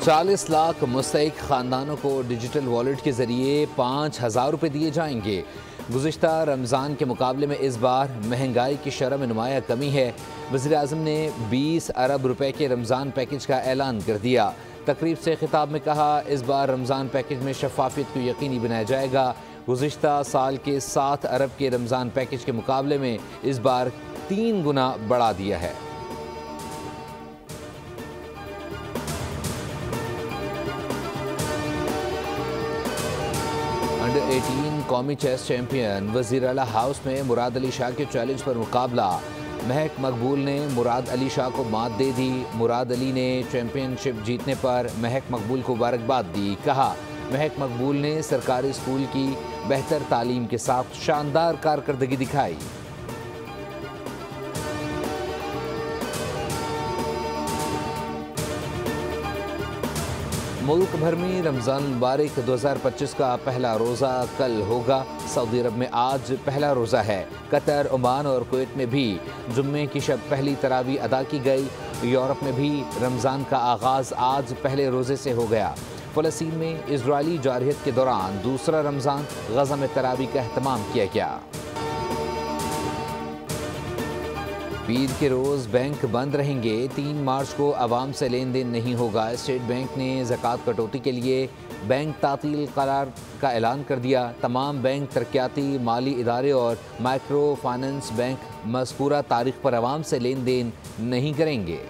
40 लाख मुस्तहिक खानदानों को digital wallet के जरिए 5,000 रुपये दिए जाएंगे। गुज़िश्ता रमज़ान के मुकाबले में इस बार महंगाई की शरह में नुमाया कमी है। वज़ीर आज़म ने 20 अरब रुपए के रमज़ान पैकेज का ऐलान कर दिया। तकरीब से खिताब में कहा, इस बार रमज़ान पैकेज में शफाफियत को यकीनी बनाया जाएगा। गुज़िश्ता साल के 7 अरब के रमज़ान पैकेज के मुकाबले में इस बार 3 गुना बढ़ा दिया है। अंडर 18 कौमी चेस चैंपियन वज़ीर आला हाउस में मुराद अली शाह के चैलेंज पर मुकाबला। महक मकबूल ने मुराद अली शाह को मात दे दी। मुराद अली ने चैंपियनशिप जीतने पर महक मकबूल को मुबारकबाद दी। कहा, महक मकबूल ने सरकारी स्कूल की बेहतर तालीम के साथ शानदार कारकर्दगी दिखाई। मुल्क भर में रमज़ान मुबारक 2025 का पहला रोज़ा कल होगा। सऊदी अरब में आज पहला रोज़ा है। कतर, ओमान और कुवैत में भी जुम्मे की शब पहली तरावी अदा की गई। यूरोप में भी रमज़ान का आगाज़ आज पहले रोज़े से हो गया। फ़लस्तीन में इजरायली जारहियत के दौरान दूसरा रमज़ान गज़ा में तरावी का एहतमाम किया गया। ईद के रोज़ बैंक बंद रहेंगे। 3 मार्च को आवाम से लेन देन नहीं होगा। स्टेट बैंक ने ज़कात कटौती के लिए बैंक तातील करार का ऐलान कर दिया। तमाम बैंक, तरक्याती माली इदारे और माइक्रो फाइनेंस बैंक मज़कूरा तारीख पर आवाम से लेन देन नहीं करेंगे।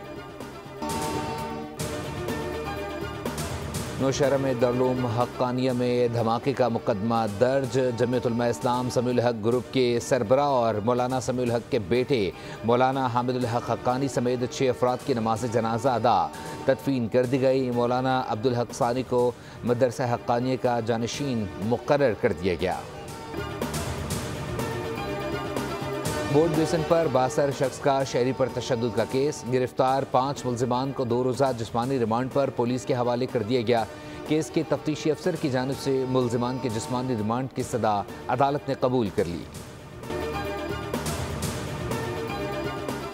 नौशहरा में दारुल हक्कानिया में धमाके का मुकदमा दर्ज। जमीयत उलमा इस्लाम समीउल हक ग्रुप के सरबरा और मौलाना समीउल हक के बेटे मौलाना हामिदुल हक हक्कानी समेत 6 अफराद की नमाज जनाजा अदा तदफीन कर दी गई। मौलाना अब्दुल हक सानी को मदरसा हक्कानिया का जानशीन मुकर्रर कर दिया गया। बोर्ड बेसन पर 62 शख्स का शहरी पर तशद्दुद का केस। गिरफ्तार 5 मुल्जिमान को 2 रोज़ा जिस्मानी रिमांड पर पुलिस के हवाले कर दिया गया। केस के तफ्तीशी अफसर की जानिब से मुल्जिमान के जिस्मानी रिमांड की सदा अदालत ने कबूल कर ली।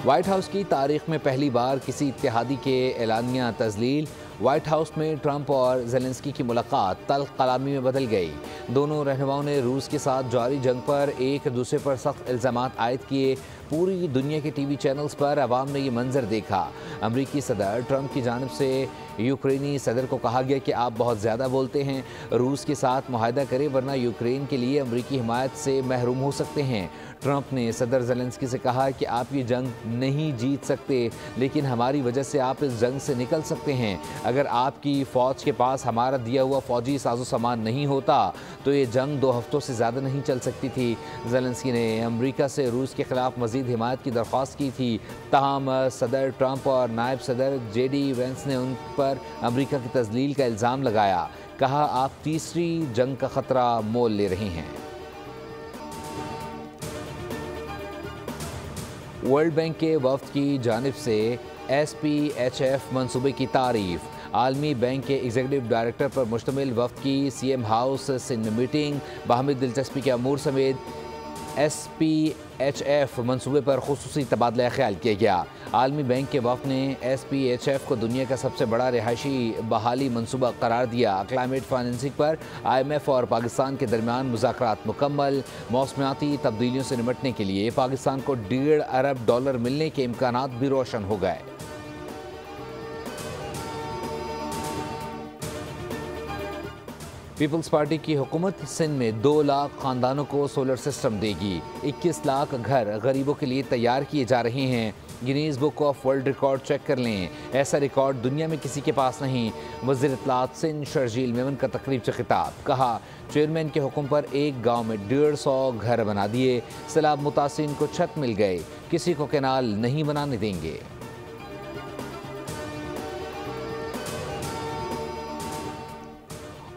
व्हाइट हाउस की तारीख में पहली बार किसी इत्तेहादी के एलानिया तजलील। व्हाइट हाउस में ट्रंप और ज़ेलेंस्की की मुलाकात तल्ख कलामी में बदल गई। दोनों रहनुमाओं ने रूस के साथ जारी जंग पर एक दूसरे पर सख्त इल्ज़ामात आयद किए। पूरी दुनिया के टीवी चैनल्स पर अवाम ने ये मंजर देखा। अमरीकी सदर ट्रंप की जानिब से यूक्रेनी सदर को कहा गया कि आप बहुत ज़्यादा बोलते हैं, रूस के साथ मुआहदा करें वरना यूक्रेन के लिए अमरीकी हिमायत से महरूम हो सकते हैं। ट्रंप ने सदर ज़ेलेंस्की से कहा कि आप ये जंग नहीं जीत सकते, लेकिन हमारी वजह से आप इस जंग से निकल सकते हैं। अगर आपकी फ़ौज के पास हमारा दिया हुआ फ़ौजी साजो सामान नहीं होता तो ये जंग 2 हफ्तों से ज़्यादा नहीं चल सकती थी। ज़ेलेंस्की ने अमरीका से रूस के ख़िलाफ़ मज़ीद हिमायत की दरख्वास्त की थी। ताहम सदर ट्रंप और नायब सदर JD वेंस ने उन पर अमरीका की तजलील का इल्ज़ाम लगाया। कहा, आप तीसरी जंग का ख़तरा मोल ले रहे हैं। वर्ल्ड बैंक के वफ़द की जानिब से SPHF मनसूबे की तारीफ़। आलमी बैंक के एग्जीक्यूटिव डायरेक्टर पर मुश्तमिल वफ़द की CM हाउस सिंध में मीटिंग। बाहमी दिलचस्पी के अमूर समेत SPHF मनसूबे पर खुसूसी तबादला ख्याल किया गया। आलमी बैंक के वफ़द ने SPHF को दुनिया का सबसे बड़ा रिहायशी बहाली मनसूबा करार दिया। क्लाइमेट फाइनेंसिंग पर IMF और पाकिस्तान के दरमियान मुज़ाकरात मुकम्मल। मौसमियाती तब्दीलियों से निपटने के लिए पाकिस्तान को $1.5 अरब मिलने के इम्कानात भी रोशन हो गए। पीपल्स पार्टी की हुकूमत सिंध में 2 लाख खानदानों को सोलर सिस्टम देगी। 21 लाख घर गरीबों के लिए तैयार किए जा रहे हैं। Guinness book of world record check कर लें, ऐसा रिकॉर्ड दुनिया में किसी के पास नहीं। वज़ीर इत्तलात सिंध शर्जील मेमन का तकरीब से खिताब। कहा, चेयरमैन के हुक्म पर एक गाँव में 150 घर बना दिए। सैलाब मुतासिरीन को छत मिल गए, किसी को कैनाल नहीं बनाने देंगे।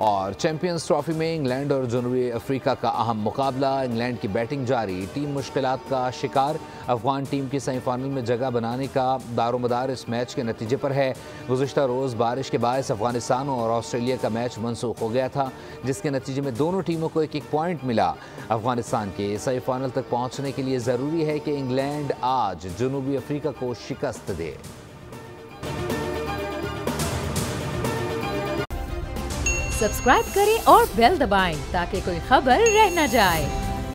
और चैंपियंस ट्रॉफी में इंग्लैंड और जनूबी अफ्रीका का अहम मुकाबला। इंग्लैंड की बैटिंग जारी, टीम मुश्किलात का शिकार। अफगान टीम की सेमीफाइनल में जगह बनाने का दारोमदार इस मैच के नतीजे पर है। गुज़िश्ता रोज़ बारिश के बायस अफगानिस्तान और ऑस्ट्रेलिया का मैच मनसूख हो गया था, जिसके नतीजे में दोनों टीमों को 1-1 पॉइंट मिला। अफगानिस्तान के सेमीफाइनल तक पहुँचने के लिए ज़रूरी है कि इंग्लैंड आज जनूबी अफ्रीका को शिकस्त दे। सब्सक्राइब करें और बेल दबाएं ताकि कोई खबर रह न जाए।